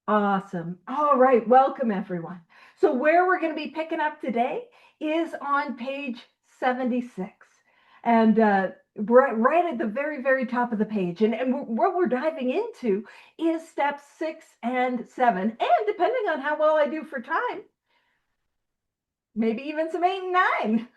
Awesome. All right. Welcome, everyone. So, where we're going to be picking up today is on page 76. And right at the very, very top of the page. And what we're diving into is steps 6 and 7. And depending on how well I do for time, maybe even some 8 and 9.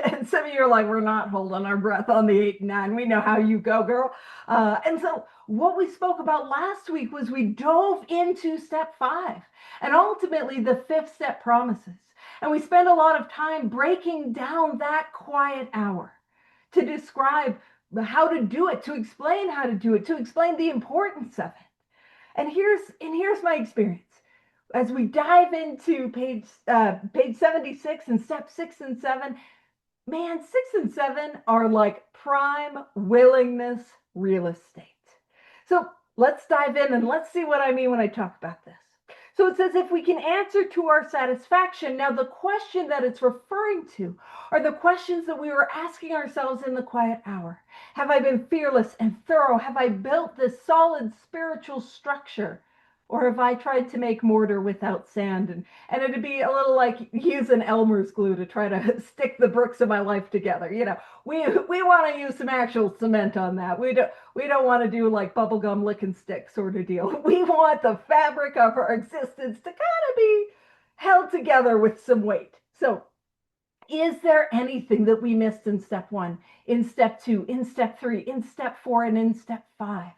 And some of you are like, we're not holding our breath on the 8 and 9. We know how you go, girl. And so, what we spoke about last week was we dove into step 5 and ultimately the fifth step promises. And we spent a lot of time breaking down that quiet hour to describe how to do it, to explain how to do it, to explain the importance of it. And here's my experience as we dive into page 76 and step 6 and 7. Man, 6 and 7 are like prime willingness real estate. So let's dive in and let's see what I mean when I talk about this. So it says if we can answer to our satisfaction. Now, the question that it's referring to are the questions that we were asking ourselves in the quiet hour. Have I been fearless and thorough? Have I built this solid spiritual structure? Or have I tried to make mortar without sand? And it'd be a little like using Elmer's glue to try to stick the bricks of my life together. We want to use some actual cement on that. We don't want to do like bubblegum lick and stick sort of deal. We want the fabric of our existence to kind of be held together with some weight. So, is there anything that we missed in step 1, in step 2, in step 3, in step 4, and in step 5?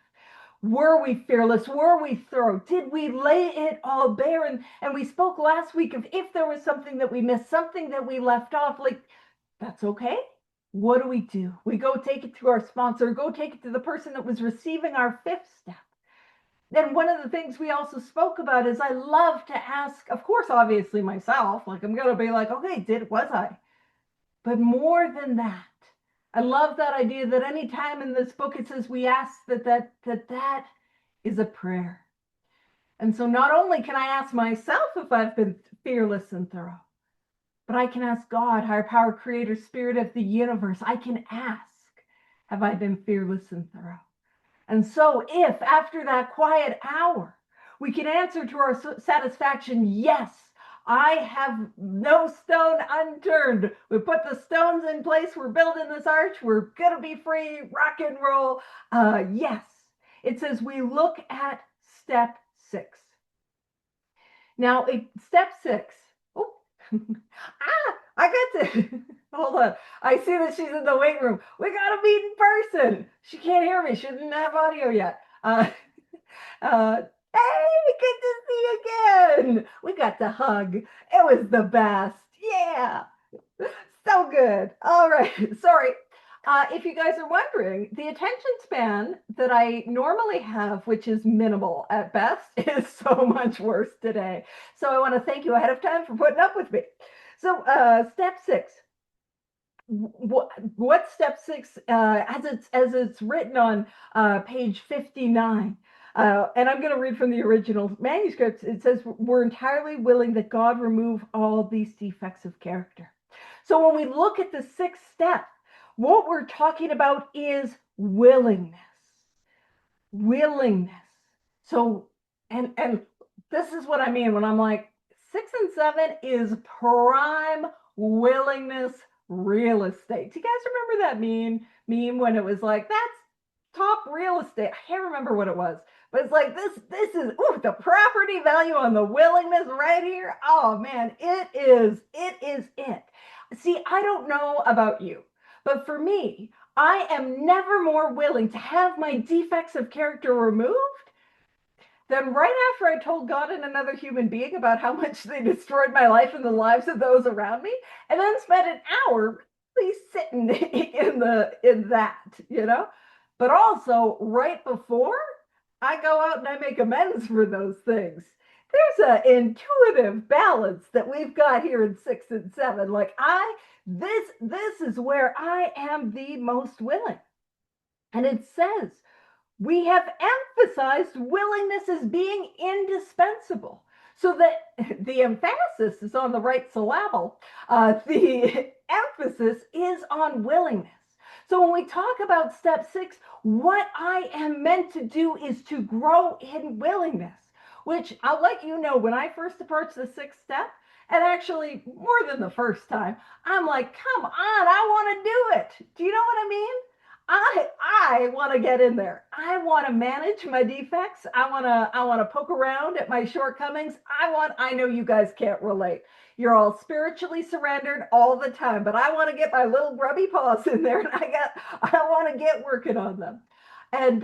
Were we fearless? Were we thorough? Did we lay it all bare? And we spoke last week of if there was something that we missed, something that we left off, like, that's okay. What do? We go take it to our sponsor, go take it to the person that was receiving our fifth step. Then one of the things we also spoke about is I love to ask, of course, obviously myself, like I'm going to be like, okay, was I? But more than that, I love that idea that any time in this book it says we ask that is a prayer. And so not only can I ask myself if I've been fearless and thorough, but I can ask God, higher power, creator, spirit of the universe. I can ask, have I been fearless and thorough? And so if after that quiet hour, we can answer to our satisfaction, yes, I have no stone unturned. We put the stones in place. We're building this arch. We're going to be free, rock and roll. Yes. It says we look at step 6. Now, step 6. Oh, I got to. Hold on. I see that she's in the weight room. We got to meet in person. She can't hear me. She didn't have audio yet. Hey, good to see you again. We got to hug. It was the best. Yeah. So good. All right. Sorry. If you guys are wondering, the attention span that I normally have, which is minimal at best, is so much worse today. So I want to thank you ahead of time for putting up with me. So step 6. What step 6, as it's written on page 59, and I'm going to read from the original manuscript. It says, we're entirely willing that God remove all these defects of character. So when we look at the 6th step, what we're talking about is willingness. Willingness. So, and this is what I mean when I'm like, 6 and 7 is prime willingness real estate. Do you guys remember that meme when it was like, that's top real estate? I can't remember what it was, but it's like this is the property value on the willingness right here. Oh man, it is it. See, I don't know about you, but for me, I am never more willing to have my defects of character removed than right after I told God and another human being about how much they destroyed my life and the lives of those around me, and then spent an hour really sitting in that. But also right before I go out and I make amends for those things. There's an intuitive balance that we've got here in 6 and 7. Like this is where I am the most willing. And it says, we have emphasized willingness as being indispensable. So that the emphasis is on the right syllable. The emphasis is on willingness. So when we talk about step 6, what I am meant to do is to grow in willingness. which I'll let you know when I first approached the sixth step, and actually more than the first time, I'm like, come on, I want to do it. Do you know what I mean? I want to get in there. I want to manage my defects. I want to poke around at my shortcomings. I know you guys can't relate. You're all spiritually surrendered all the time, but I want to get my little grubby paws in there, and I want to get working on them. And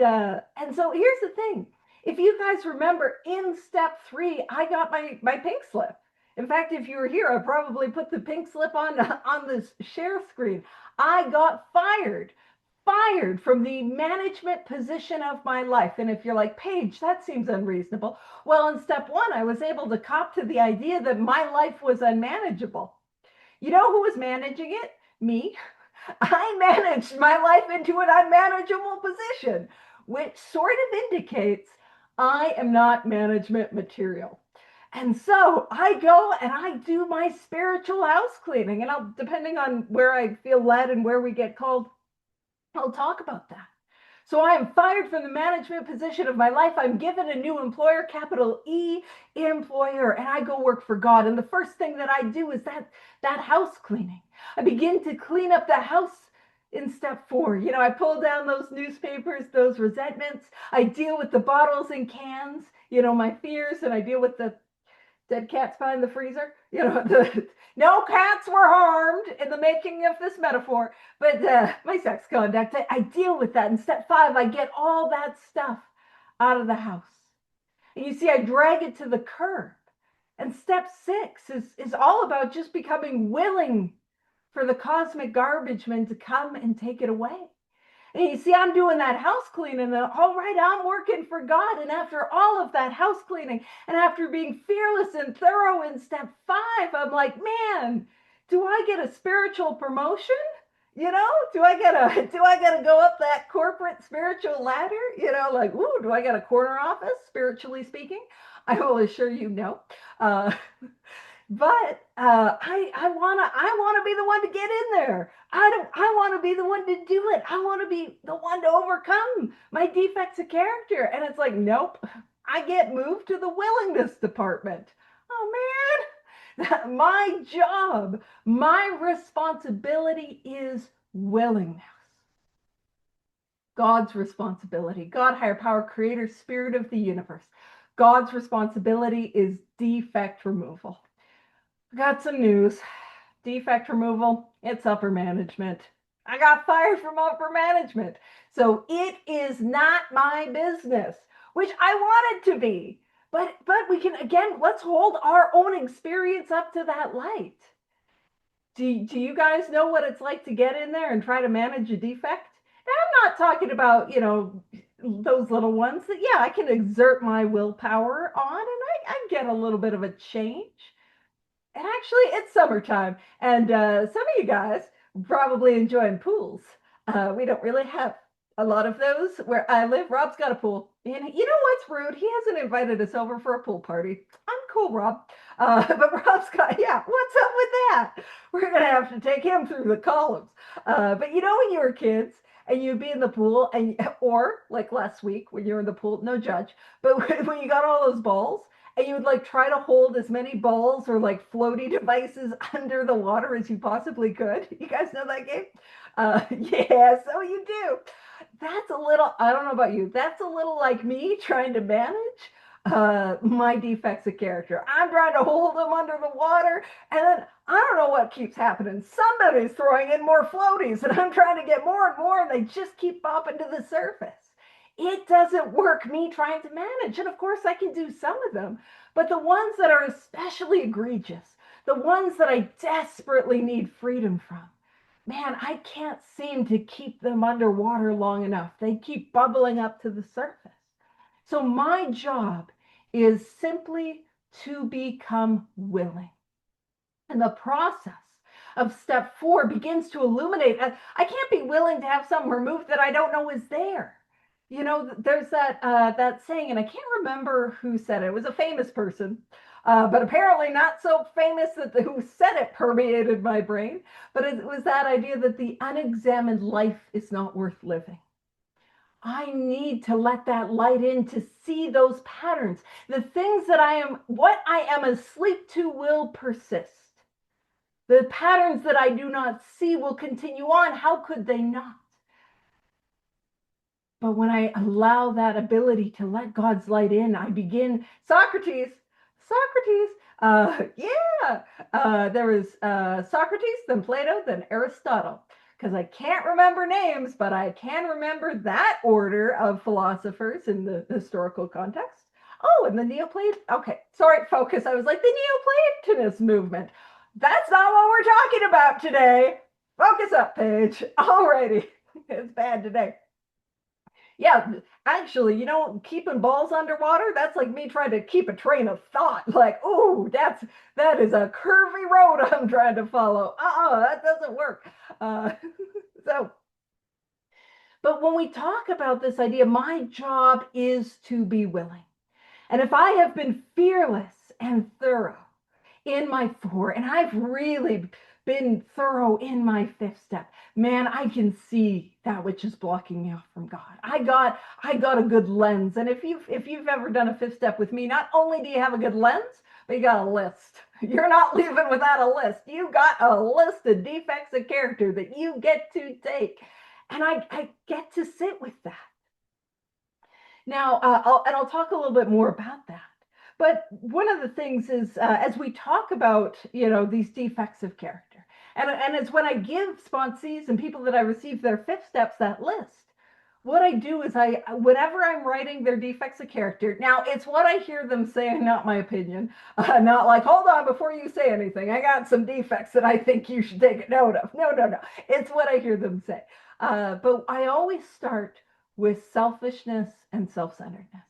so here's the thing. If you guys remember, in step 3, I got my pink slip. In fact, if you were here, I probably put the pink slip on this share screen. I got fired from the management position of my life. And if you're like, Paige, that seems unreasonable. Well, in step 1, I was able to cop to the idea that my life was unmanageable. You know who was managing it? Me. I managed my life into an unmanageable position, which sort of indicates I am not management material. And so I go and I do my spiritual house cleaning. And depending on where I feel led and where we get called, I'll talk about that. So I am fired from the management position of my life. I'm given a new employer, capital E, employer, and I go work for God. And the first thing that I do is that house cleaning. I begin to clean up the house in step 4. I pull down those newspapers, those resentments. I deal with the bottles and cans, my fears, and I deal with the dead cats behind the freezer. No cats were harmed in the making of this metaphor, but my sex conduct, I deal with that. In step 5, I get all that stuff out of the house. And you see, I drag it to the curb. And step 6 is all about just becoming willing for the cosmic garbage men to come and take it away. And you see, I'm doing that house cleaning, and all right, I'm working for God. And after all of that house cleaning, and after being fearless and thorough in step 5, I'm like, man, do I get a spiritual promotion? Do I get to go up that corporate spiritual ladder? Like, ooh, do I get a corner office, spiritually speaking? I will assure you no. But I want to be the one to get in there. I want to be the one to do it. I want to be the one to overcome my defects of character. And it's like, nope, I get moved to the willingness department. Oh man, my job, my responsibility is willingness. God's responsibility, God, higher power, creator, spirit of the universe. God's responsibility is defect removal. Got some news. Defect removal, it's upper management. I got fired from upper management. So it is not my business, which I want it to be. But we can, again, let's hold our own experience up to that light. Do you guys know what it's like to get in there and try to manage a defect? And I'm not talking about, those little ones that, yeah, I can exert my willpower on, and I get a little bit of a change. And actually, it's summertime, and some of you guys probably enjoying pools. We don't really have a lot of those where I live. Rob's got a pool, and you know what's rude? He hasn't invited us over for a pool party. I'm cool, Rob. But Rob's got, yeah, what's up with that? We're going to have to take him through the columns. But when you were kids, and you'd be in the pool, or like last week when you were in the pool, no judge, but when you got all those balls, and you would like try to hold as many balls or like floaty devices under the water as you possibly could. You guys know that game? Yeah, so you do. That's a little, I don't know about you, that's a little like me trying to manage my defects of character. I'm trying to hold them under the water, and then I don't know what keeps happening. Somebody's throwing in more floaties, and I'm trying to get more and more, and they just keep popping to the surface. It doesn't work me trying to manage. And of course, I can do some of them, but the ones that are especially egregious, the ones that I desperately need freedom from, man, I can't seem to keep them underwater long enough. They keep bubbling up to the surface. So my job is simply to become willing. And the process of step 4 begins to illuminate. I can't be willing to have something removed that I don't know is there. There's that saying, and I can't remember who said it. It was a famous person, but apparently not so famous that who said it permeated my brain. But it was that idea that the unexamined life is not worth living. I need to let that light in to see those patterns. The things that what I am asleep to will persist. The patterns that I do not see will continue on. How could they not? But when I allow that ability to let God's light in, I begin. Socrates, there was Socrates, then Plato, then Aristotle. Because I can't remember names, but I can remember that order of philosophers in the historical context. Oh, and the Neoplatonist. Okay, sorry, focus. I was like, the Neoplatonist movement. That's not what we're talking about today. Focus up, Paige. Alrighty. It's bad today. Yeah, actually, keeping balls underwater, that's like me trying to keep a train of thought. Like, oh, that is a curvy road I'm trying to follow. That doesn't work. Uh, so, but when we talk about this idea, my job is to be willing. And if I have been fearless and thorough in my 4, and I've really been thorough in my 5th step, man, I can see that which is blocking me off from God. I got a good lens. And if you've ever done a 5th step with me, not only do you have a good lens, but you got a list. You're not leaving without a list. You got a list of defects of character that you get to take. And I get to sit with that. Now, I'll talk a little bit more about that. But one of the things is, as we talk about, these defects of character, and it's when I give sponsees and people that I receive their 5th steps that list, what I do is whenever I'm writing their defects of character, now it's what I hear them say, not my opinion, not like, hold on, before you say anything, I got some defects that I think you should take a note of. No. It's what I hear them say. But I always start with selfishness and self-centeredness.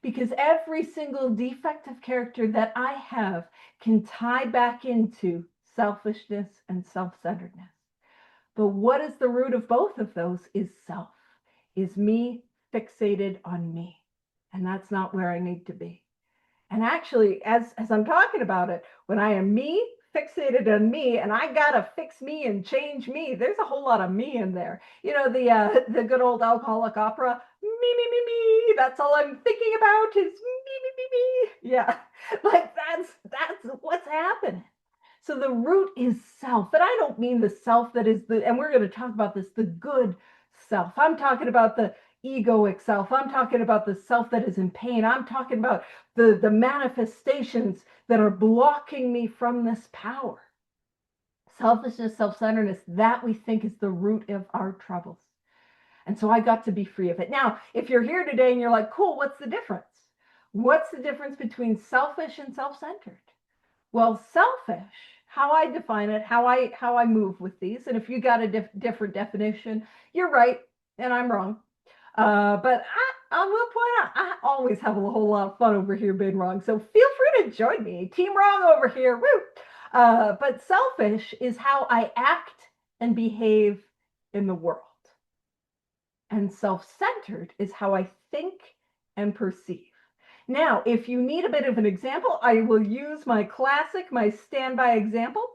Because every single defect of character that I have can tie back into selfishness and self-centeredness. But what is the root of both of those is self, is me fixated on me. And that's not where I need to be. And actually, as I'm talking about it, when I am me, fixated on me, and I gotta fix me and change me, there's a whole lot of me in there. The good old alcoholic opera, me. That's all I'm thinking about is me. Yeah, like that's what's happening. So the root is self, but I don't mean the self that is and we're going to talk about this, the good self. I'm talking about the egoic self. I'm talking about the self that is in pain. I'm talking about the manifestations that are blocking me from this power. Selfishness, self-centeredness, that we think is the root of our troubles. And so I got to be free of it. Now, if you're here today and you're like, cool, what's the difference? What's the difference between selfish and self-centered? Well, selfish, how I define it, how I move with these, and if you got a different definition, you're right and I'm wrong. But I will point out, I always have a whole lot of fun over here being wrong. So feel free to join me. Team wrong over here. Woo! But selfish is how I act and behave in the world. And self-centered is how I think and perceive. Now, if you need a bit of an example, I will use my classic, my standby example.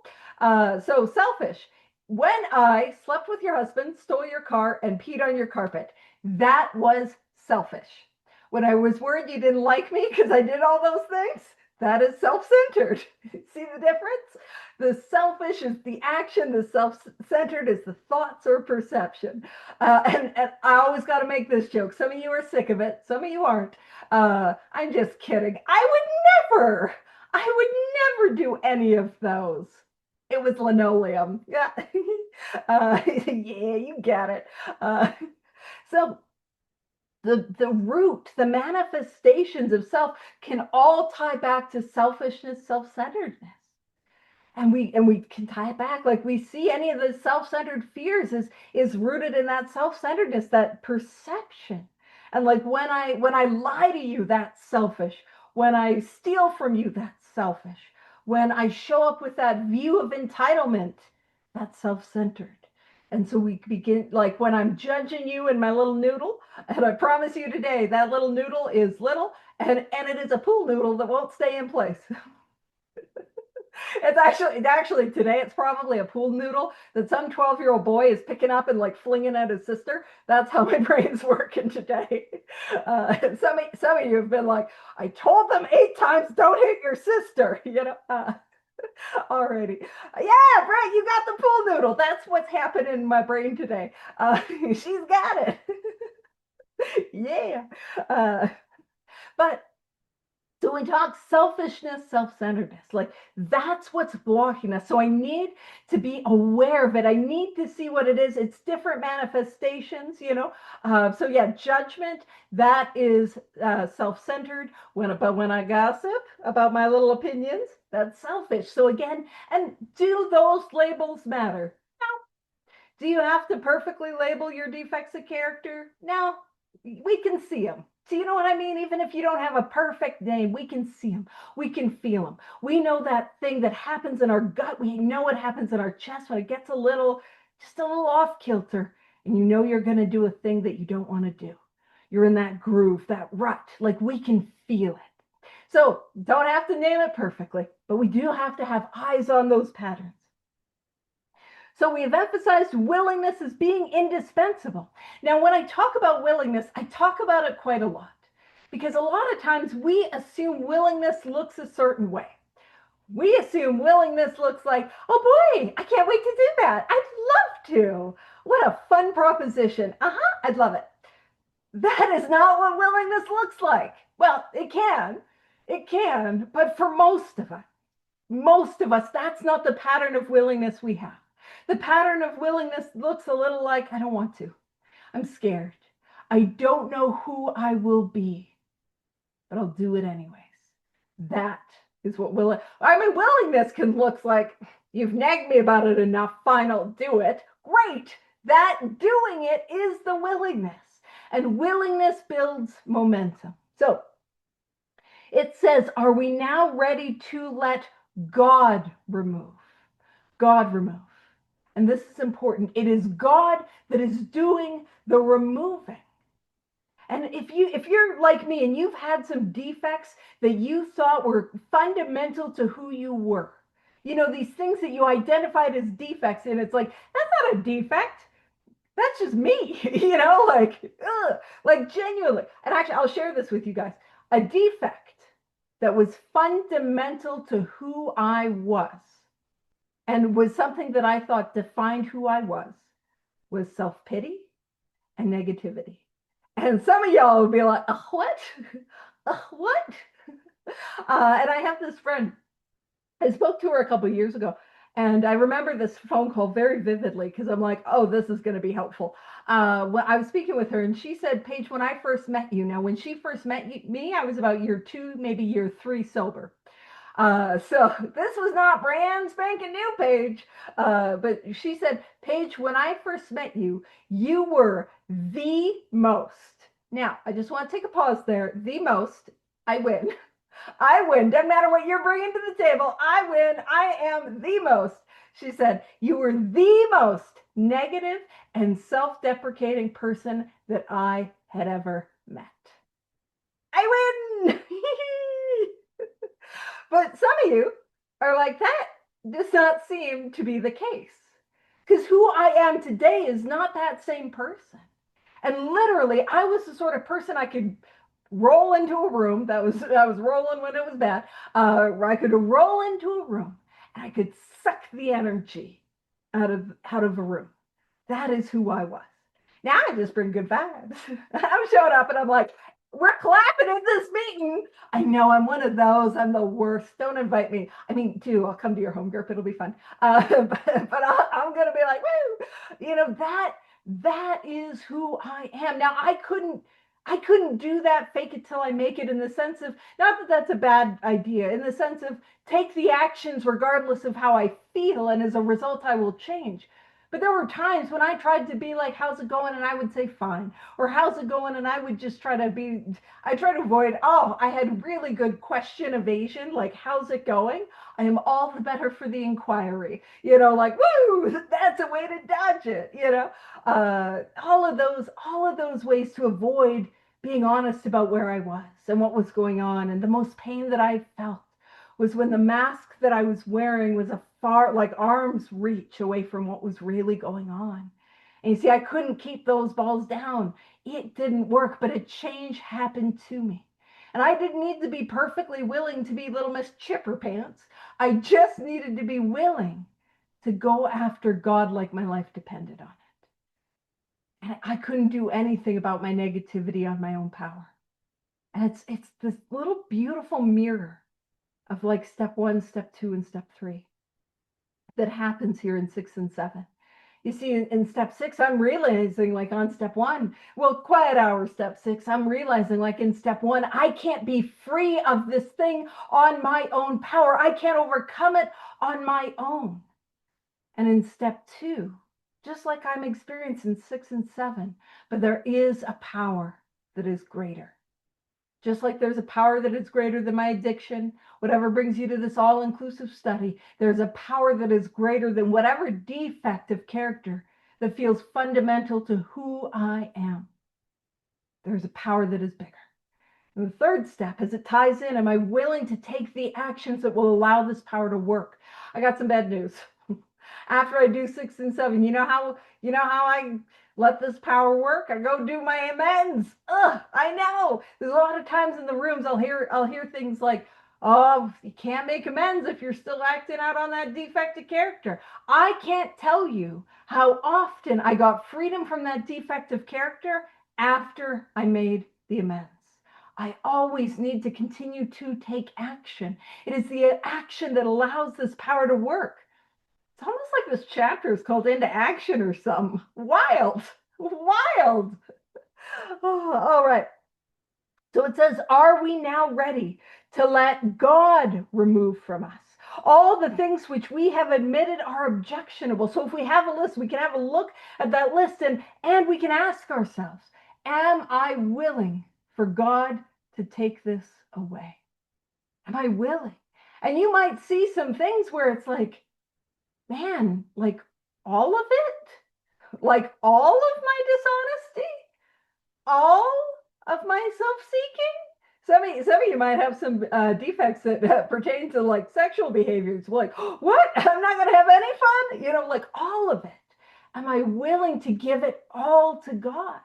So selfish. When I slept with your husband, stole your car, and peed on your carpet, that was selfish. When I was worried you didn't like me because I did all those things, that is self-centered. See the difference? The selfish is the action, the self-centered is the thoughts or perception. And I always got to make this joke. Some of you are sick of it, some of you aren't. I'm just kidding. I would never do any of those. It was linoleum. Yeah. Yeah, you get it. So the root, the manifestations of self can all tie back to selfishness, self-centeredness. And we can tie it back. Like we see any of the self-centered fears is rooted in that self-centeredness, that perception. And like when I lie to you, that's selfish. When I steal from you, that's selfish. When I show up with that view of entitlement, that's self-centered. And so we begin, like when I'm judging you in my little noodle, and I promise you today, that little noodle is little, and it is a pool noodle that won't stay in place. It's actually today, it's probably a pool noodle that some 12-year-old boy is picking up and like flinging at his sister. That's how my brain's working today. Some of you have been like, I told them 8 times, don't hit your sister, already. Yeah, Brett, you got the pool noodle. That's what's happening in my brain today. She's got it. Yeah. Uh, but so we talk selfishness, self-centeredness, like that's what's blocking us. So I need to be aware of it. I need to see what it is. It's different manifestations. So yeah, judgment, that is self-centered. But when I gossip about my little opinions, that's selfish. So again, and do those labels matter? No. Do you have to perfectly label your defects of character? No. We can see them. So you know what I mean? Even if you don't have a perfect name, we can see them. We can feel them. We know that thing that happens in our gut. We know what happens in our chest when it gets just a little off kilter. And you know you're going to do a thing that you don't want to do. You're in that groove, that rut. Like we can feel it. So don't have to name it perfectly, but we do have to have eyes on those patterns. So we have emphasized willingness as being indispensable. Now, when I talk about willingness, I talk about it quite a lot because a lot of times we assume willingness looks a certain way. We assume willingness looks like, oh boy, I can't wait to do that. I'd love to. What a fun proposition. I'd love it. That is not what willingness looks like. Well, it can, but for most of us, that's not the pattern of willingness we have. The pattern of willingness looks a little like, I don't want to. I'm scared. I don't know who I will be, but I'll do it anyways. That is what willingness can look like. You've nagged me about it enough. Fine, I'll do it. Great. That doing it is the willingness. And willingness builds momentum. So it says, are we now ready to let God remove? God remove. And this is important. It is God that is doing the removing. And if you're like me and you've had some defects that you thought were fundamental to who you were, these things that you identified as defects, and it's like, that's not a defect. That's just me, like genuinely. And actually, I'll share this with you guys. A defect that was fundamental to who I was and was something that I thought defined who I was self-pity and negativity. And some of y'all would be like, what? What? And I have this friend, I spoke to her a couple of years ago, and I remember this phone call very vividly because I'm like, oh, this is going to be helpful. Well, I was speaking with her, and she said, Paige, when I first met you, now when she first met me, I was about year 2, maybe year 3 sober. So this was not brand spanking new Paige. But she said, Paige, when I first met you, you were the most. Now, I just want to take a pause there. The most, I win. I win. Doesn't matter what you're bringing to the table. I win. I am the most. She said, you were the most negative and self-deprecating person that I had ever met. I win. But some of you are like, that does not seem to be the case. Because who I am today is not that same person. And literally, I was the sort of person I could roll into a room. I was rolling when it was bad. I could roll into a room and I could suck the energy out of a room. That is who I was. Now I just bring good vibes. I'm showing up and I'm like, we're clapping at this meeting. I know I'm one of those. I'm the worst. Don't invite me. I mean, I'll come to your home group. It'll be fun. But I'm going to be like, woo, that is who I am. Now I couldn't do that fake it till I make it in the sense of, not that that's a bad idea, in the sense of take the actions regardless of how I feel. And as a result, I will change. But there were times when I tried to be like, how's it going? And I would say, fine. Or how's it going? And I would just try to avoid, I had really good question evasion. Like, how's it going? I am all the better for the inquiry. Like, woo, that's a way to dodge it. All of those ways to avoid being honest about where I was and what was going on. And the most pain that I felt was when the mask that I was wearing was a far, like arm's reach away from what was really going on. And you see, I couldn't keep those balls down. It didn't work, but a change happened to me. And I didn't need to be perfectly willing to be Little Miss Chipper Pants. I just needed to be willing to go after God like my life depended on it. And I couldn't do anything about my negativity on my own power. And it's this little beautiful mirror of like step 1, step 2, and step 3 that happens here in 6 and 7. You see, in step 6, I'm realizing, like on step 1, well, quiet hour, step 6, I'm realizing, like in step 1, I can't be free of this thing on my own power. I can't overcome it on my own. And in step 2, just like I'm experiencing 6 and 7, but there is a power that is greater. Just like there's a power that is greater than my addiction, whatever brings you to this all-inclusive study, there's a power that is greater than whatever defect of character that feels fundamental to who I am. There's a power that is bigger. And the third step, as it ties in, am I willing to take the actions that will allow this power to work? I got some bad news. After I do 6 and 7, you know how I let this power work? I go do my amends. I know. There's a lot of times in the rooms I'll hear things like, "Oh, you can't make amends if you're still acting out on that defective character." I can't tell you how often I got freedom from that defective character after I made the amends. I always need to continue to take action. It is the action that allows this power to work. It's almost like this chapter is called Into Action or something. Wild. Oh, all right. So it says, are we now ready to let God remove from us all the things which we have admitted are objectionable? So if we have a list, we can have a look at that list and we can ask ourselves, am I willing for God to take this away? Am I willing? And you might see some things where it's like, man, like all of it, like all of my dishonesty, all of my self-seeking. Some of you might have some defects that pertain to like sexual behaviors. Like, what? I'm not going to have any fun? Like all of it. Am I willing to give it all to God?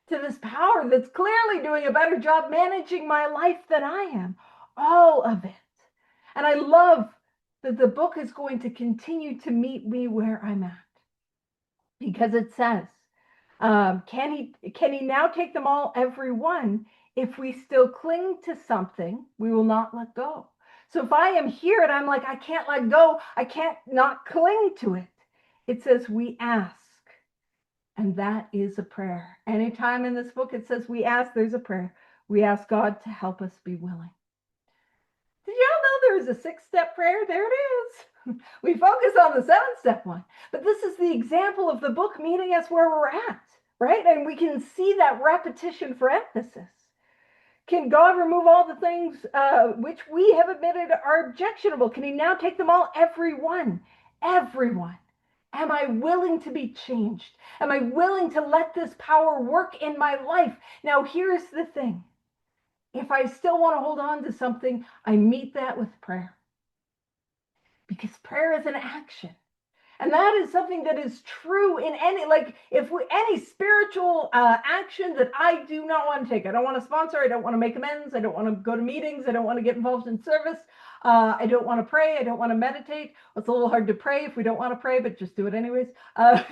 To this power that's clearly doing a better job managing my life than I am? All of it. And I love that the book is going to continue to meet me where I'm at, because it says, can he now take them all, every one? If we still cling to something, we will not let go. So if I am here and I'm like, I can't let go, I can't not cling to it, it says we ask. And that is a prayer. Anytime in this book it says we ask, there's a prayer. We ask God to help us be willing. Did y'all know there is a 6-step prayer? There it is. We focus on the 7-step one, but this is the example of the book meeting us where we're at, right? And we can see that repetition for emphasis. Can God remove all the things which we have admitted are objectionable? Can he now take them all? Everyone. Everyone. Am I willing to be changed? Am I willing to let this power work in my life? Now, here's the thing. If I still want to hold on to something, I meet that with prayer. Because prayer is an action. And that is something that is true in any spiritual action that I do not want to take. I don't want to sponsor. I don't want to make amends. I don't want to go to meetings. I don't want to get involved in service. I don't want to pray. I don't want to meditate. Well, it's a little hard to pray if we don't want to pray, but just do it anyways. Don't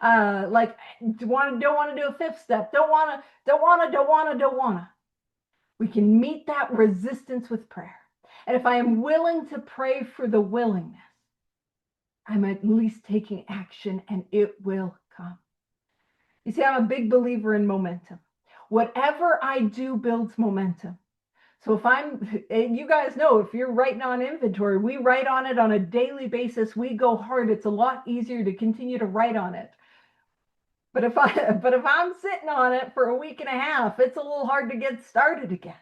want to do a 5th step. Don't want to. We can meet that resistance with prayer. And if I am willing to pray for the willingness, I'm at least taking action and it will come. You see, I'm a big believer in momentum. Whatever I do builds momentum. So and you guys know, if you're writing on inventory, we write on it on a daily basis. We go hard. It's a lot easier to continue to write on it. But if I'm sitting on it for a week and a half, it's a little hard to get started again.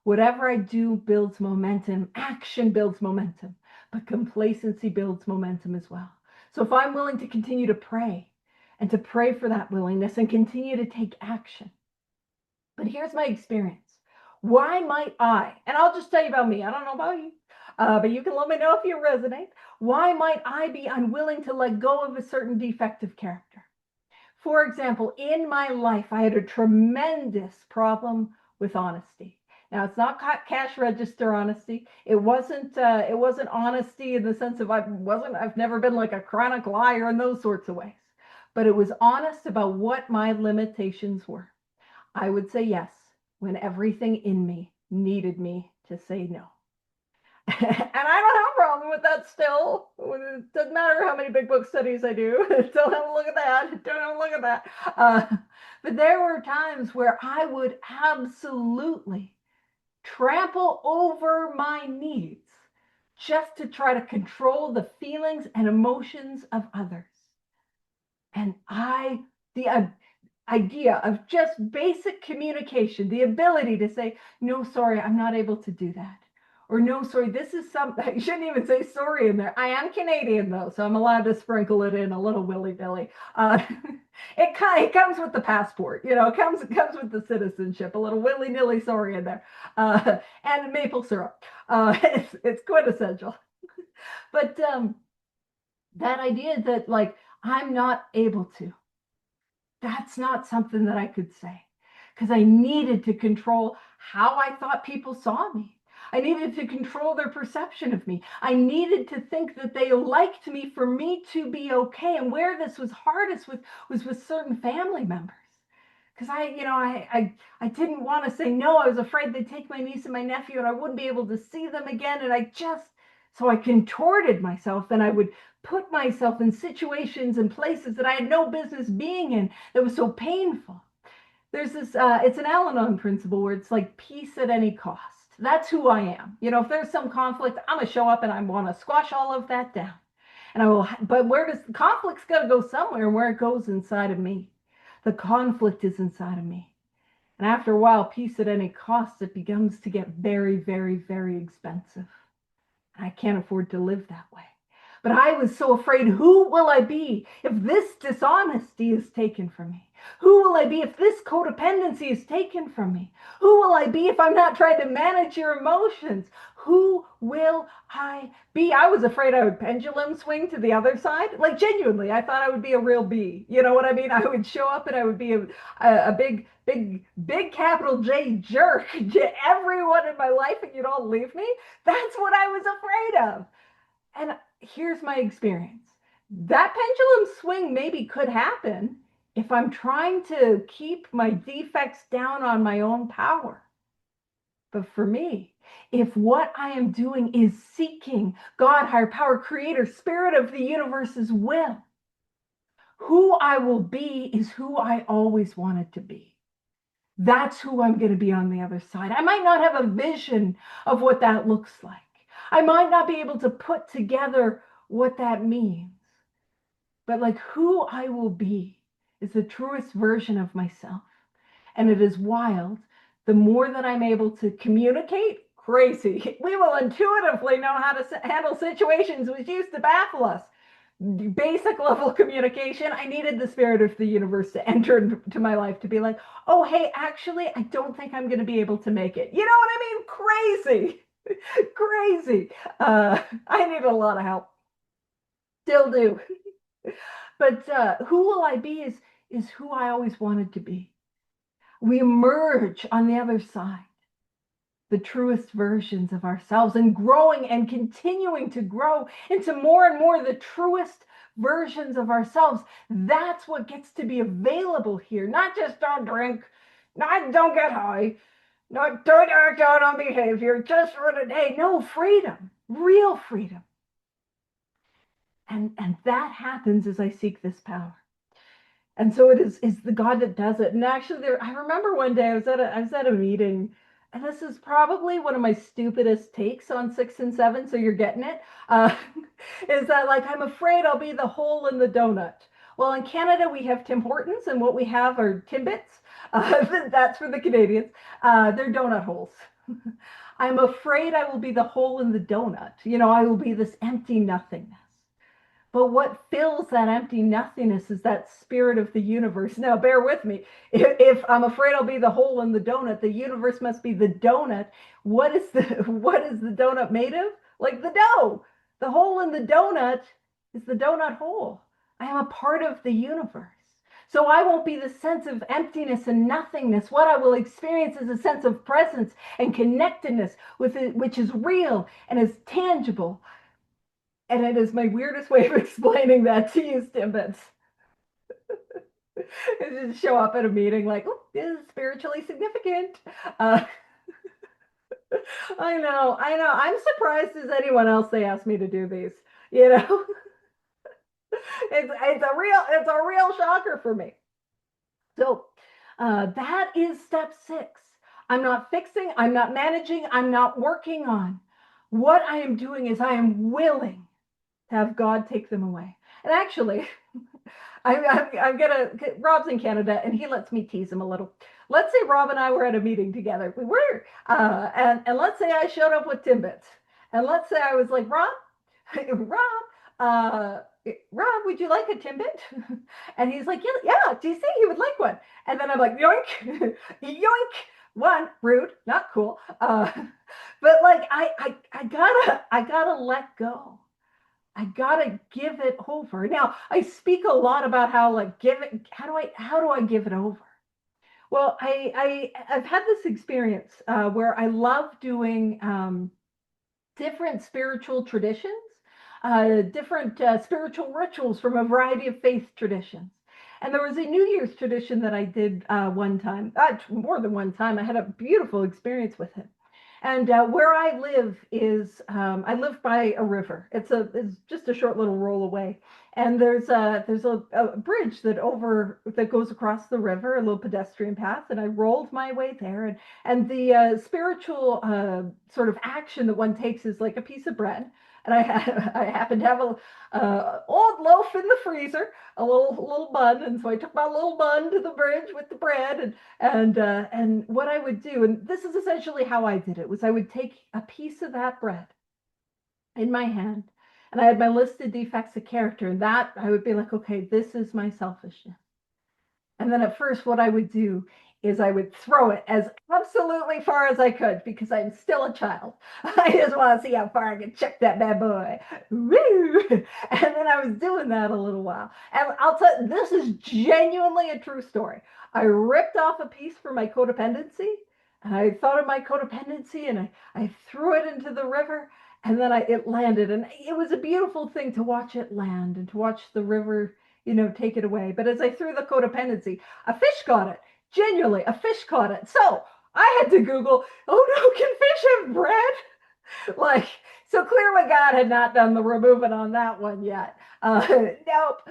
Whatever I do builds momentum. Action builds momentum, but complacency builds momentum as well. So if I'm willing to continue to pray and to pray for that willingness and continue to take action. But here's my experience. Why might I, and I'll just tell you about me, I don't know about you, but you can let me know if you resonate. Why might I be unwilling to let go of a certain defective character? For example, in my life, I had a tremendous problem with honesty. Now, it's not cash register honesty. It wasn't. It wasn't honesty in the sense of I've never been like a chronic liar in those sorts of ways. But it was honest about what my limitations were. I would say yes when everything in me needed me to say no. And I don't have a problem with that still. It doesn't matter how many big book studies I do. Don't have a look at that. Don't have a look at that. But there were times where I would absolutely trample over my needs just to try to control the feelings and emotions of others. And the idea of just basic communication, the ability to say, no, sorry, I'm not able to do that. Or no, sorry, this is something, you shouldn't even say sorry in there. I am Canadian though, so I'm allowed to sprinkle it in a little willy-nilly. It comes with the passport, it comes with the citizenship, a little willy-nilly sorry in there. And maple syrup. It's quintessential. But that idea that like, I'm not able to, that's not something that I could say because I needed to control how I thought people saw me. I needed to control their perception of me. I needed to think that they liked me for me to be okay. And where this was hardest was with certain family members. Because I didn't want to say no. I was afraid they'd take my niece and my nephew and I wouldn't be able to see them again. And so I contorted myself and I would put myself in situations and places that I had no business being in that was so painful. There's this, it's an Al-Anon principle where it's like peace at any cost. That's who I am. If there's some conflict, I'm going to show up and I want to squash all of that down. But where does the conflict's got to go somewhere, and where it goes inside of me. The conflict is inside of me. And after a while, peace at any cost, it begins to get very, very, very expensive. And I can't afford to live that way. But I was so afraid, who will I be if this dishonesty is taken from me? Who will I be if this codependency is taken from me? Who will I be if I'm not trying to manage your emotions? Who will I be? I was afraid I would pendulum swing to the other side. Like genuinely, I thought I would be a real bee. You know what I mean? I would show up and I would be a big capital J jerk to everyone in my life and you'd all leave me. That's what I was afraid of. And here's my experience. That pendulum swing maybe could happen if I'm trying to keep my defects down on my own power. But for me, if what I am doing is seeking God, higher power, creator, spirit of the universe's will, who I will be is who I always wanted to be. That's who I'm going to be on the other side. I might not have a vision of what that looks like. I might not be able to put together what that means. But like who I will be is the truest version of myself. And it is wild. The more that I'm able to communicate, crazy. We will intuitively know how to handle situations which used to baffle us. Basic level communication. I needed the spirit of the universe to enter into my life to be like, oh, hey, actually, I don't think I'm going to be able to make it. You know what I mean? Crazy. Crazy. I need a lot of help. Still do. But who will I be is who I always wanted to be. We emerge on the other side, the truest versions of ourselves, and growing and continuing to grow into more and more the truest versions of ourselves. That's what gets to be available here. Not just don't drink, not don't get high, not don't act out on behavior just for today. No, freedom, real freedom. And that happens as I seek this power. And so it is the God that does it. And actually, I remember one day I was at a meeting, and this is probably one of my stupidest takes on 6 and 7. So you're getting it. Is that like I'm afraid I'll be the hole in the donut? Well, in Canada we have Tim Hortons, and what we have are Timbits. That's for the Canadians. They're donut holes. I'm afraid I will be the hole in the donut. I will be this empty nothingness. But what fills that empty nothingness is that spirit of the universe. Now, bear with me. If I'm afraid I'll be the hole in the donut, the universe must be the donut. What is the donut made of? Like the dough. The hole in the donut is the donut hole. I am a part of the universe. So I won't be the sense of emptiness and nothingness. What I will experience is a sense of presence and connectedness with it, which is real and is tangible. And it is my weirdest way of explaining that to you, Stimbits. Just show up at a meeting like, oh, this is spiritually significant. Uh, I know. I'm surprised as anyone else they asked me to do these. You know, it's a real shocker for me. So that is step 6. I'm not fixing, I'm not managing, I'm not working on. What I am doing is I am willing to have God take them away. And actually, I'm gonna. Rob's in Canada, and he lets me tease him a little. Let's say Rob and I were at a meeting together. We were, and let's say I showed up with Timbits, and let's say I was like, Rob, uh, Rob, would you like a Timbit? And he's like, yeah. Do you think he would like one? And then I'm like, yoink, yoink. One, rude, not cool. But like, I gotta let go. I gotta give it over. Now, I speak a lot about how like give it. How do I give it over? Well, I've had this experience where I love doing different spiritual traditions, different spiritual rituals from a variety of faith traditions. And there was a New Year's tradition that I did one time, more than one time. I had a beautiful experience with it. And where I live is, I live by a river. It's just a short little roll away, and there's a bridge that goes across the river, a little pedestrian path. And I rolled my way there, and the spiritual sort of action that one takes is like a piece of bread. And I happen to have a old loaf in the freezer, a little bun, and so I took my little bun to the bridge with the bread, and what I would do, and this is essentially how I did it, was I would take a piece of that bread in my hand, and I had my listed defects of character, and that I would be like, okay, this is my selfishness. And then at first, what I would do is I would throw it as absolutely far as I could because I'm still a child. I just want to see how far I can chuck that bad boy. Woo! And then I was doing that a little while. And I'll tell you, this is genuinely a true story. I ripped off a piece for my codependency, and I thought of my codependency, and I threw it into the river, and then it landed. And it was a beautiful thing to watch it land and to watch the river take it away. But as I threw the codependency, a fish got it. Genuinely, a fish caught it. So I had to Google, oh no, can fish have bread? Like, so clearly God had not done the removing on that one yet. Nope.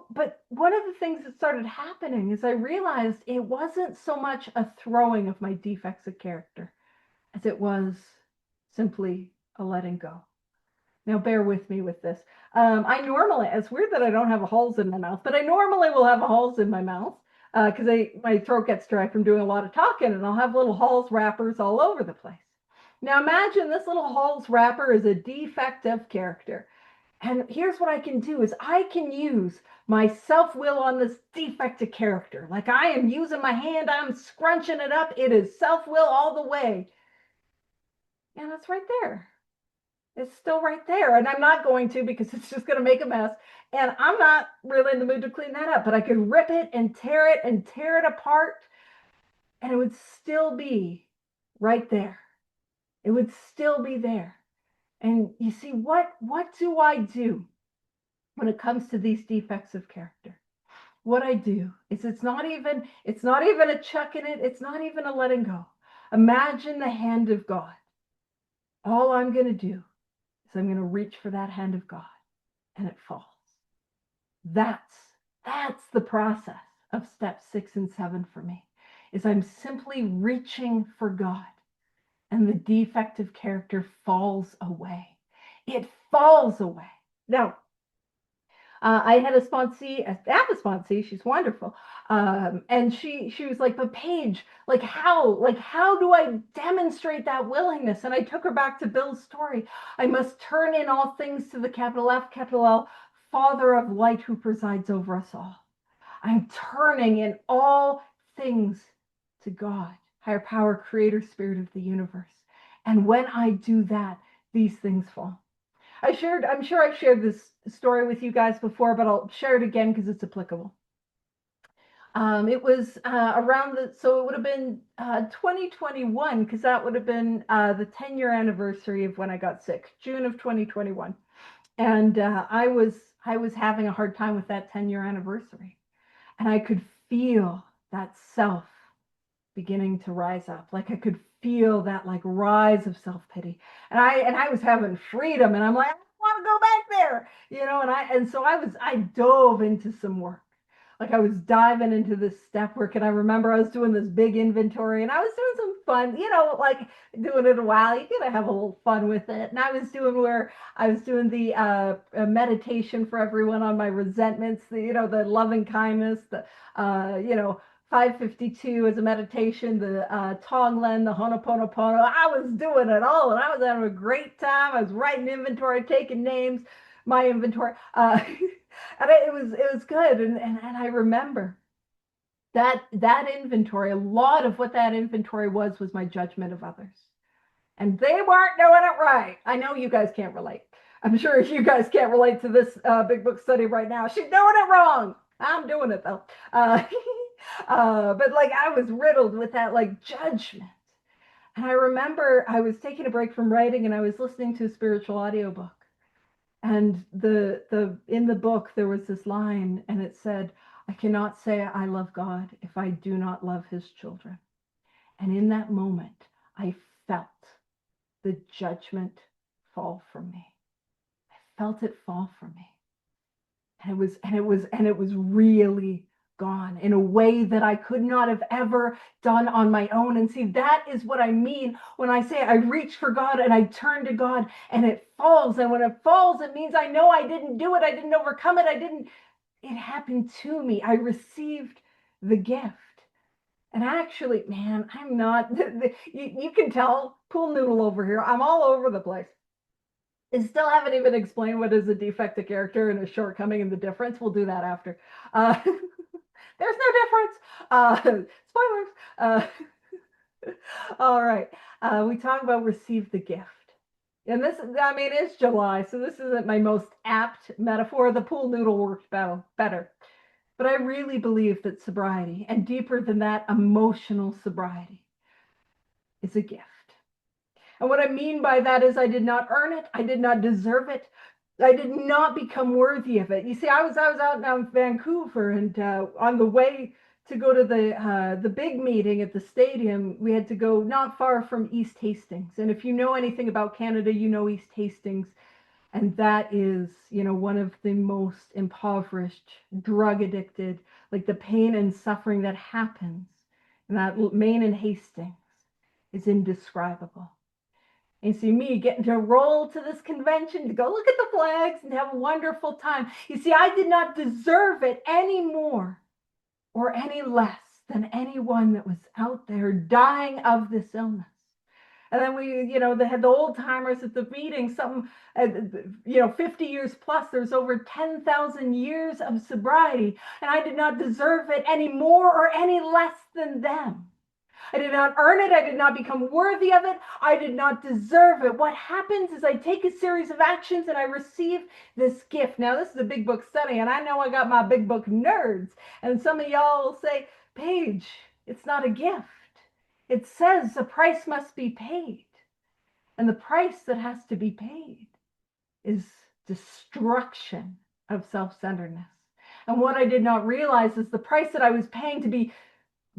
But one of the things that started happening is I realized it wasn't so much a throwing of my defects of character as it was simply a letting go. Now, bear with me with this. I normally, it's weird that I don't have holes in my mouth, but I normally will have holes in my mouth because my throat gets dry from doing a lot of talking, and I'll have little Halls wrappers all over the place. Now, imagine this little Halls wrapper is a defect of character. And here's what I can do is I can use my self-will on this defect of character. Like I am using my hand, I'm scrunching it up. It is self-will all the way. And it's right there. It's still right there. And I'm not going to because it's just going to make a mess. And I'm not really in the mood to clean that up. But I could rip it and tear it apart. And it would still be right there. It would still be there. And you see, what do I do when it comes to these defects of character? What I do is it's not even a chucking it. It's not even a letting go. Imagine the hand of God. All I'm going to do is I'm going to reach for that hand of God, and it falls. That's the process of step 6 and 7 for me, is I'm simply reaching for God, and the defect of character falls away. It falls away. Now, I had a sponsee, I have a sponsee, she's wonderful. And she was like, but Paige, how do I demonstrate that willingness? And I took her back to Bill's story. I must turn in all things to the capital F, capital L, Father of light who presides over us all. I'm turning in all things to God, higher power, creator, spirit of the universe. And when I do that, these things fall. I'm sure I've shared this story with you guys before, but I'll share it again because it's applicable. It was so it would have been 2021, because that would have been the 10-year anniversary of when I got sick, June of 2021. And I was having a hard time with that 10-year anniversary. And I could feel that self beginning to rise up. Like I could feel that like rise of self-pity. And I was having freedom, and I'm like, I want to go back there, and so I dove into some work. Like I was diving into this step work, and I remember I was doing this big inventory, and I was doing some fun, like doing it a while. You gotta have a little fun with it. And I was doing the meditation for everyone on my resentments, the loving kindness, the 552 as a meditation, the Tonglen, the Honoponopono. I was doing it all, and I was having a great time. I was writing inventory, taking names, my inventory, and it was good. And I remember that inventory. A lot of what that inventory was my judgment of others, and they weren't doing it right. I know you guys can't relate. I'm sure you guys can't relate to this big book study right now. She's doing it wrong. I'm doing it though. But like I was riddled with that like judgment. And I remember I was taking a break from writing, and I was listening to a spiritual audiobook. And in the book there was this line, and it said, I cannot say I love God if I do not love his children. And in that moment, I felt the judgment fall from me. I felt it fall from me. And it was really gone in a way that I could not have ever done on my own. And see, that is what I mean when I say I reach for God and I turn to God and it falls. And when it falls, it means I know I didn't do it. I didn't overcome it. It happened to me. I received the gift. And actually, man, I'm not, you can tell, pool noodle over here. I'm all over the place. I still haven't even explained what is a defect, a character, and a shortcoming, and the difference. We'll do that after. There's no difference. Spoilers. All right. We talk about receive the gift. And it's July, so this isn't my most apt metaphor. The pool noodle worked better. But I really believe that sobriety, and deeper than that, emotional sobriety, is a gift. And what I mean by that is I did not earn it. I did not deserve it. I did not become worthy of it. You see, I was out now in Vancouver, and on the way to go to the big meeting at the stadium, we had to go not far from East Hastings. And if you know anything about Canada, you know East Hastings. And that is, one of the most impoverished, drug addicted, like the pain and suffering that happens in that Maine and Hastings is indescribable. And see me getting to roll to this convention to go look at the flags and have a wonderful time. You see, I did not deserve it any more or any less than anyone that was out there dying of this illness. And then they had the old timers at the meeting, 50 years plus, there's over 10,000 years of sobriety. And I did not deserve it any more or any less than them. I did not earn it. I did not become worthy of it. I did not deserve it. What happens is I take a series of actions and I receive this gift. Now, this is a big book study, and I know I got my big book nerds. And some of y'all will say, Paige, it's not a gift. It says the price must be paid. And the price that has to be paid is destruction of self-centeredness. And what I did not realize is the price that I was paying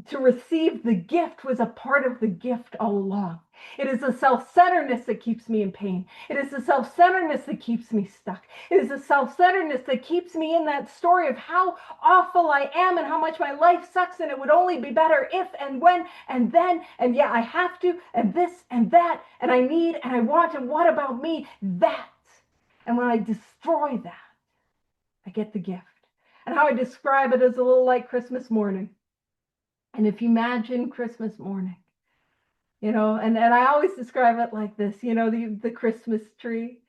to receive the gift was a part of the gift all along. It is the self-centeredness that keeps me in pain. It is the self-centeredness that keeps me stuck. It is the self-centeredness that keeps me in that story of how awful I am and how much my life sucks, and it would only be better if and when and then, and yeah, I have to, and this and that, and I need and I want, and what about me? That. And when I destroy that, I get the gift. And how I describe it is a little like Christmas morning. And if you imagine Christmas morning, and I always describe it like this, the Christmas tree.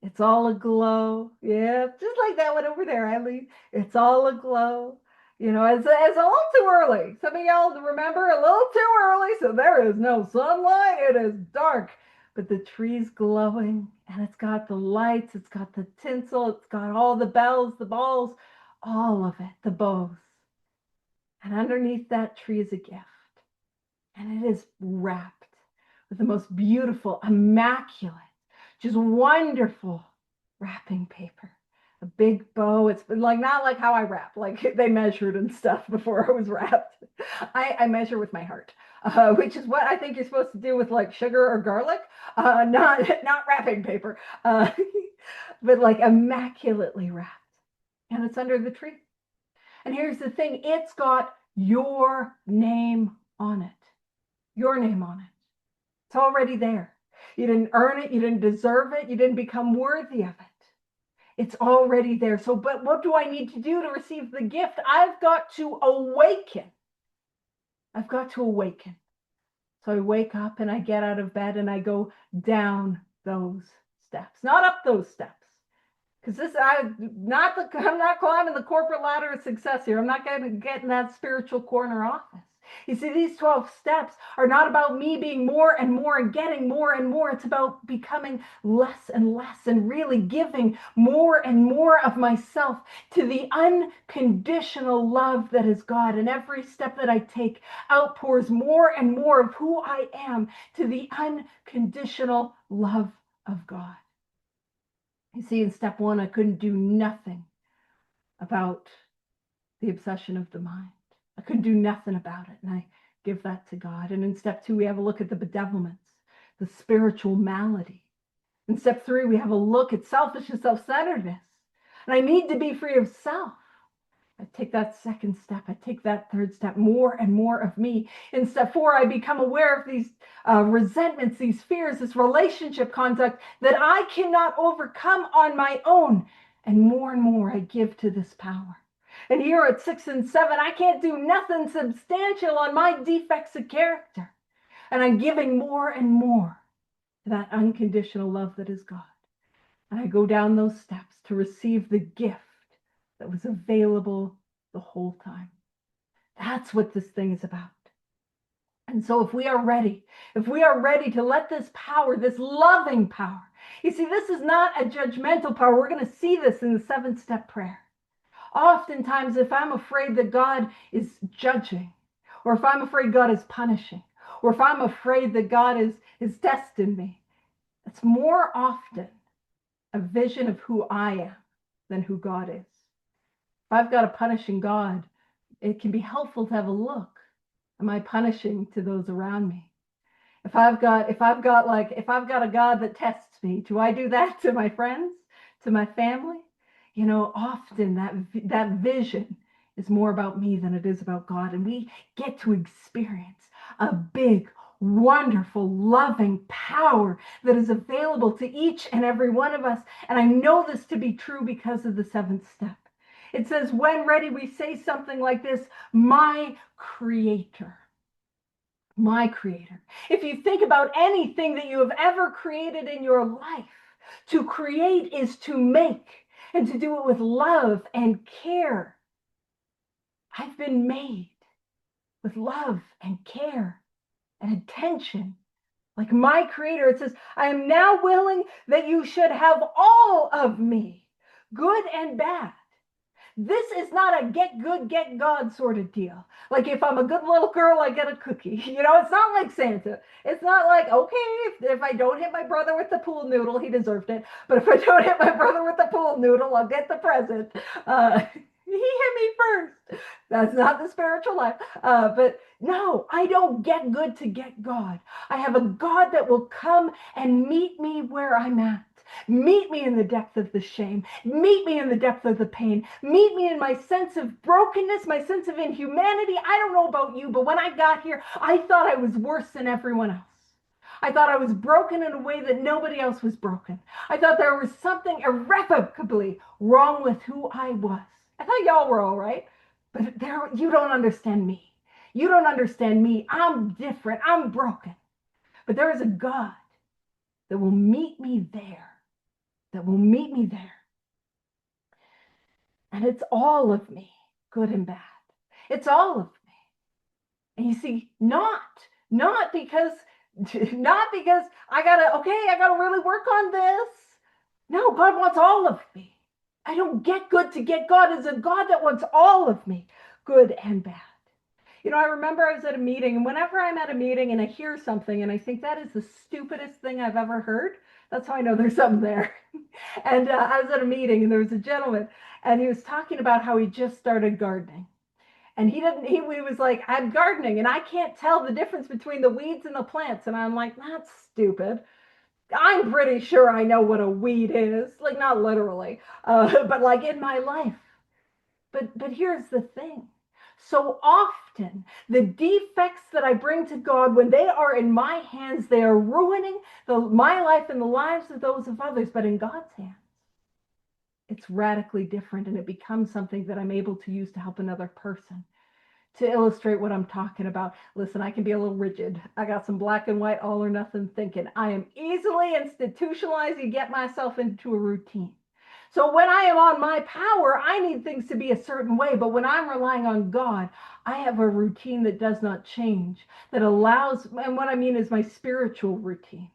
It's all aglow. Yeah, just like that one over there, Eileen. It's all aglow. It's a little too early. Some of y'all remember a little too early, so there is no sunlight. It is dark, but the tree's glowing, and it's got the lights, it's got the tinsel, it's got all the bells, the balls, all of it, the bows. And underneath that tree is a gift, and it is wrapped with the most beautiful, immaculate, just wonderful wrapping paper. A big bow. It's like not like how I wrap, like they measured and stuff before I was wrapped. I measure with my heart, which is what I think you're supposed to do with like sugar or garlic, not wrapping paper, but like immaculately wrapped. And it's under the tree. And here's the thing, it's got your name on it. Your name on it. It's already there. You didn't earn it. You didn't deserve it. You didn't become worthy of it. It's already there. So, but what do I need to do to receive the gift? I've got to awaken. I've got to awaken. So I wake up and I get out of bed and I go down those steps, not up those steps. Because I'm not climbing the corporate ladder of success here. I'm not going to get in that spiritual corner office. You see, these 12 steps are not about me being more and more and getting more and more. It's about becoming less and less and really giving more and more of myself to the unconditional love that is God. And every step that I take outpours more and more of who I am to the unconditional love of God. You see, in step 1, I couldn't do nothing about the obsession of the mind. I couldn't do nothing about it, and I give that to God. And in step 2, we have a look at the bedevilments, the spiritual malady. In step 3, we have a look at selfishness, self-centeredness. And I need to be free of self. I take that second step. I take that third step, more and more of me. In step 4, I become aware of these resentments, these fears, this relationship conduct that I cannot overcome on my own. And more I give to this power. And here at 6 and 7, I can't do nothing substantial on my defects of character. And I'm giving more and more to that unconditional love that is God. And I go down those steps to receive the gift that was available the whole time. That's what this thing is about. And so if we are ready to let this power, this loving power, you see, this is not a judgmental power. We're going to see this in the 7-step prayer. Oftentimes, if I'm afraid that God is judging, or if I'm afraid God is punishing, or if I'm afraid that God is testing me, it's more often a vision of who I am than who God is. If I've got a punishing God, it can be helpful to have a look. Am I punishing to those around me? If I've got a God that tests me, do I do that to my friends, to my family? Often that vision is more about me than it is about God. And we get to experience a big, wonderful, loving power that is available to each and every one of us. And I know this to be true because of the 7th step. It says, when ready, we say something like this: my Creator. My Creator. If you think about anything that you have ever created in your life, to create is to make, and to do it with love and care. I've been made with love and care and attention. Like my Creator, it says, I am now willing that you should have all of me, good and bad. This is not a get good, get God sort of deal. Like if I'm a good little girl, I get a cookie. It's not like Santa. It's not like, okay, if I don't hit my brother with the pool noodle, he deserved it. But if I don't hit my brother with the pool noodle, I'll get the present. He hit me first. That's not the spiritual life. But no, I don't get good to get God. I have a God that will come and meet me where I'm at. Meet me in the depth of the shame. Meet me in the depth of the pain. Meet me in my sense of brokenness, my sense of inhumanity. I don't know about you, but when I got here, I thought I was worse than everyone else. I thought I was broken in a way that nobody else was broken. I thought there was something irrevocably wrong with who I was. I thought y'all were all right, but you don't understand me. You don't understand me. I'm different. I'm broken. But there is a God that will meet me there, that will meet me there. And it's all of me, good and bad. It's all of me. And you see, not because I gotta really work on this. No, God wants all of me. I don't get good to get God. Is a God that wants all of me, good and bad. I remember I was at a meeting, and whenever I'm at a meeting and I hear something and I think that is the stupidest thing I've ever heard, that's how I know there's something there. And I was at a meeting and there was a gentleman and he was talking about how he just started gardening. And he was like, I'm gardening and I can't tell the difference between the weeds and the plants. And I'm like, that's stupid. I'm pretty sure I know what a weed is, like not literally, but like in my life. But here's the thing. So often, the defects that I bring to God, when they are in my hands, they are ruining my life and the lives of those of others. But in God's hands, it's radically different, and it becomes something that I'm able to use to help another person. To illustrate what I'm talking about, listen, I can be a little rigid. I got some black and white, all or nothing thinking. I am easily institutionalized to get myself into a routine. So when I am on my power, I need things to be a certain way. But when I'm relying on God, I have a routine that does not change, that allows, and what I mean is my spiritual routine,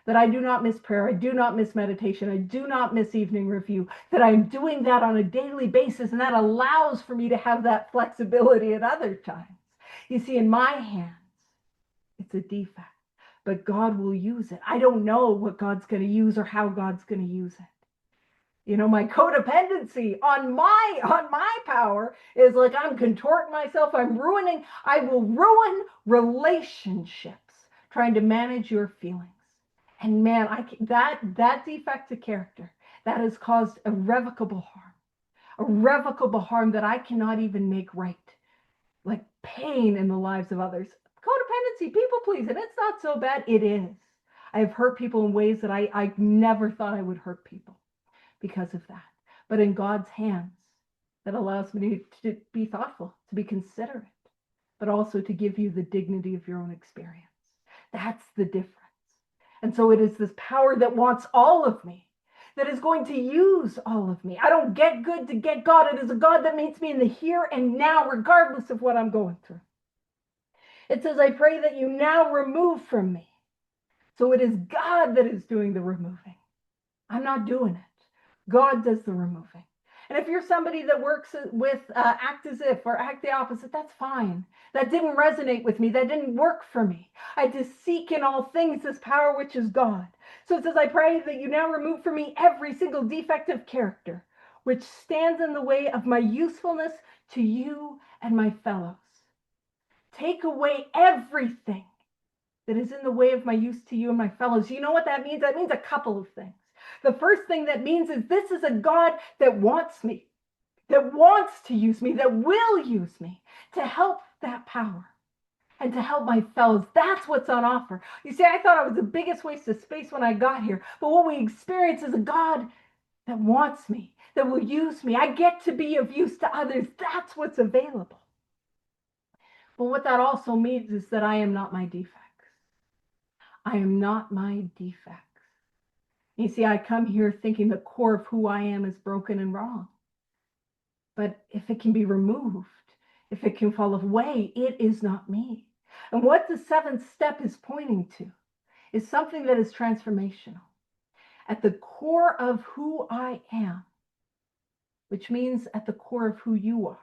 that I do not miss prayer, I do not miss meditation, I do not miss evening review, that I'm doing that on a daily basis, and that allows for me to have that flexibility at other times. You see, in my hands, it's a defect, but God will use it. I don't know what God's going to use or how God's going to use it. My codependency on my power is like I'm contorting myself, I will ruin relationships trying to manage your feelings. And man, that defect of character, that has caused irrevocable harm that I cannot even make right, like pain in the lives of others. Codependency, people pleasing, it's not so bad. It is. I have hurt people in ways that I never thought I would hurt people because of that. But in God's hands, that allows me to be thoughtful, to be considerate, but also to give you the dignity of your own experience. That's the difference. And so it is this power that wants all of me, that is going to use all of me. I don't get good to get God. It is a God that meets me in the here and now, regardless of what I'm going through. It says, I pray that you now remove from me. So it is God that is doing the removing. I'm not doing it. God does the removing. And if you're somebody that works with act as if or act the opposite, that's fine. That didn't resonate with me. That didn't work for me. I just seek in all things this power which is God. So it says, I pray that you now remove from me every single defect of character which stands in the way of my usefulness to you and my fellows. Take away everything that is in the way of my use to you and my fellows. You know what that means? That means a couple of things. The first thing that means is this is a God that wants me, that wants to use me, that will use me to help that power and to help my fellows. That's what's on offer. You see, I thought I was the biggest waste of space when I got here, but what we experience is a God that wants me, that will use me. I get to be of use to others. That's what's available. But what that also means is that I am not my defects. I am not my defects. You see, I come here thinking the core of who I am is broken and wrong. But if it can be removed, if it can fall away, it is not me. And what the seventh step is pointing to is something that is transformational. At the core of who I am, which means at the core of who you are,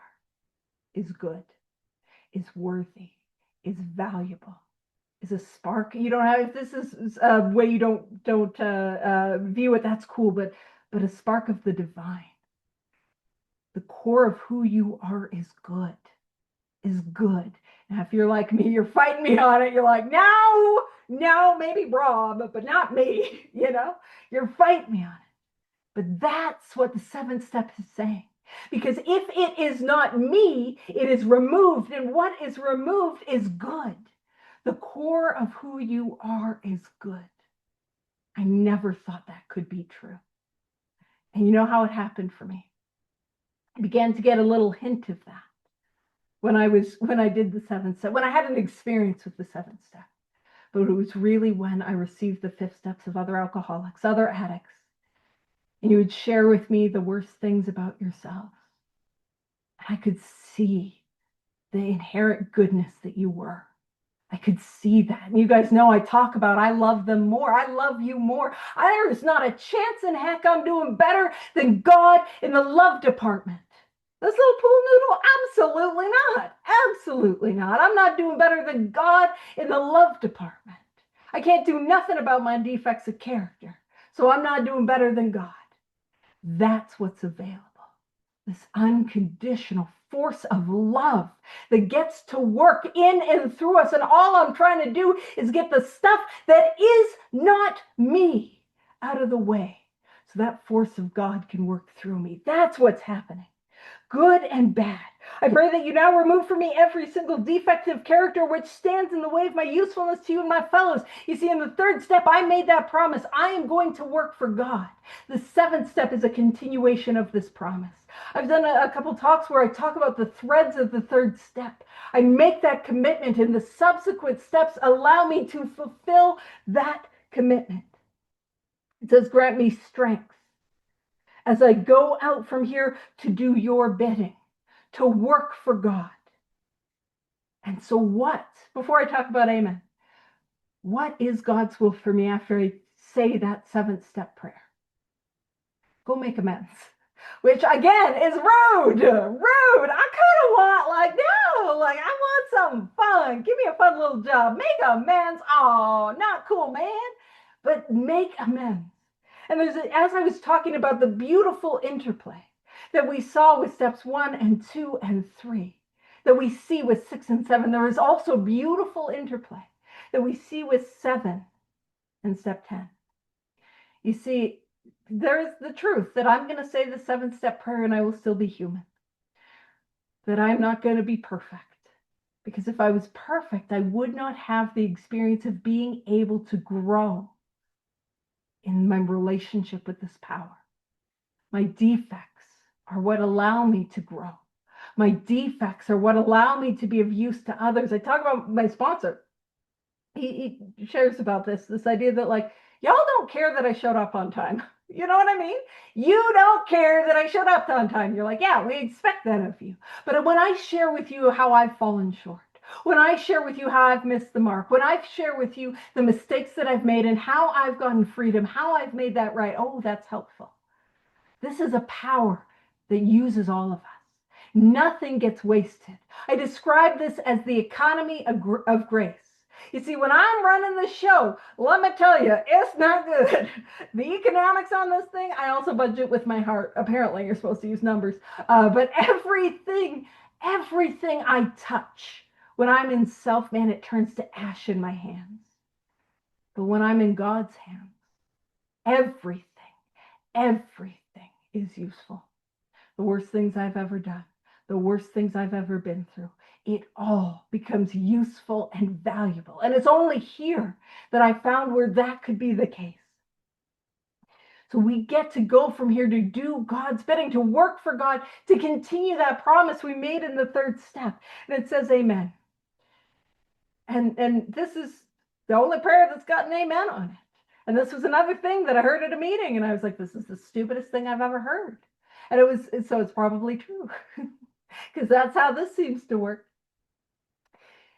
is good, is worthy, is valuable, is a spark. You don't have, if this is a way you don't view it, that's cool, but a spark of the divine. The core of who you are is good, is good. Now, if you're like me, you're fighting me on it. You're like, no, maybe Rob, but not me, you're fighting me on it. But that's what the seventh step is saying. Because if it is not me, it is removed. And what is removed is good. The core of who you are is good. I never thought that could be true. And you know how it happened for me? I began to get a little hint of that when I did the 7th step, when I had an experience with the 7th step. But it was really when I received the 5 steps of other alcoholics, other addicts. And you would share with me the worst things about yourselves. And I could see the inherent goodness that you were. I could see that. And you guys know I talk about I love them more. I love you more. There's not a chance in heck I'm doing better than God in the love department. This little pool noodle? Absolutely not. Absolutely not. I'm not doing better than God in the love department. I can't do nothing about my defects of character. So I'm not doing better than God. That's what's available. This unconditional force of love that gets to work in and through us. And all I'm trying to do is get the stuff that is not me out of the way so that force of God can work through me. That's what's happening. Good and bad. I pray that you now remove from me every single defective character which stands in the way of my usefulness to you and my fellows. You see, in the 3rd step, I made that promise. I am going to work for God. The 7th step is a continuation of this promise. I've done a couple talks where I talk about the threads of the 3rd step. I make that commitment, and the subsequent steps allow me to fulfill that commitment. It says, grant me strength as I go out from here to do your bidding, to work for God. And so what, before I talk about amen, what is God's will for me after I say that 7th step prayer? Go make amends. Which again is rude. I kind of want I want something fun. Give me a fun little job. Make amends. Oh, not cool, man. But make amends. And as I was talking about the beautiful interplay that we saw with steps 1 and 2 and 3, that we see with 6 and 7, there is also beautiful interplay that we see with 7 and step 10. You see, there is the truth that I'm going to say the 7th step prayer and I will still be human. That I'm not going to be perfect. Because if I was perfect, I would not have the experience of being able to grow in my relationship with this power. My defects are what allow me to grow. My defects are what allow me to be of use to others. I talk about my sponsor. He shares about this idea that y'all don't care that I showed up on time. You know what I mean? You don't care that I showed up on time. You're like, yeah, we expect that of you. But when I share with you how I've fallen short, when I share with you how I've missed the mark, when I share with you the mistakes that I've made and how I've gotten freedom, how I've made that right, oh, that's helpful. This is a power that uses all of us. Nothing gets wasted. I describe this as the economy of grace. You see, when I'm running the show, let me tell you, it's not good. The economics on this thing, I also budget with my heart. Apparently, you're supposed to use numbers. But everything I touch, when I'm in self, man, it turns to ash in my hands. But when I'm in God's hands, everything is useful. The worst things I've ever done, the worst things I've ever been through, it all becomes useful and valuable. And it's only here that I found where that could be the case. So we get to go from here to do God's bidding, to work for God, to continue that promise we made in the 3rd step. And it says amen. And this is the only prayer that's got an amen on it. And this was another thing that I heard at a meeting. And I was like, this is the stupidest thing I've ever heard. And so it's probably true. Because that's how this seems to work.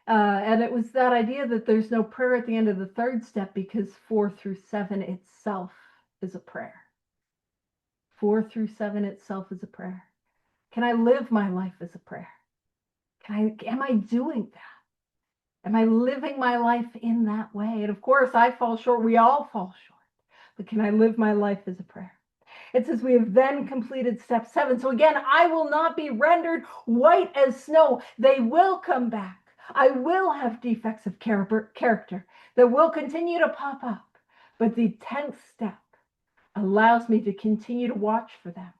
And it was that idea that there's no prayer at the end of the 3rd step because 4 through 7 itself is a prayer. 4 through 7 itself is a prayer. Can I live my life as a prayer? Am I doing that? Am I living my life in that way? And of course, I fall short. We all fall short. But can I live my life as a prayer? It says we have then completed step 7. So again, I will not be rendered white as snow. They will come back. I will have defects of character that will continue to pop up. But the 10th step allows me to continue to watch for them,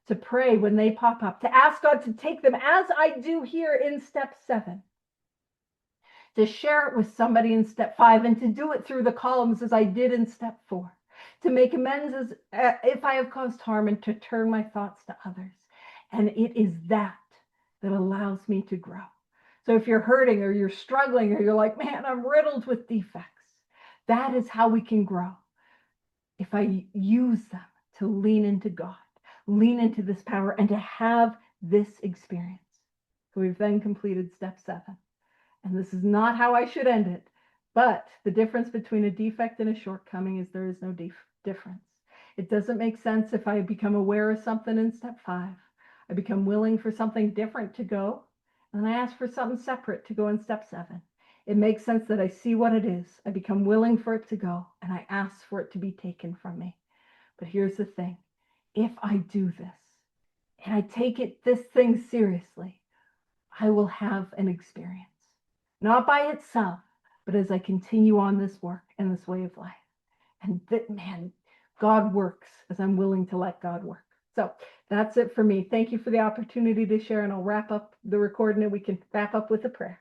to pray when they pop up, to ask God to take them as I do here in step 7, to share it with somebody in step 5, and to do it through the columns as I did in step 4, to make amends as if I have caused harm, and to turn my thoughts to others. And it is that allows me to grow. So if you're hurting or you're struggling or you're like, man, I'm riddled with defects, that is how we can grow. If I use them to lean into God, lean into this power, and to have this experience. So we've then completed step 7. And this is not how I should end it, but the difference between a defect and a shortcoming is there is no difference. It doesn't make sense if I become aware of something in step 5. I become willing for something different to go, and I ask for something separate to go in step 7. It makes sense that I see what it is. I become willing for it to go, and I ask for it to be taken from me. But here's the thing. If I do this, and I take this thing seriously, I will have an experience. Not by itself, but as I continue on this work and this way of life. And that, man, God works as I'm willing to let God work. So that's it for me. Thank you for the opportunity to share, and I'll wrap up the recording and we can wrap up with a prayer.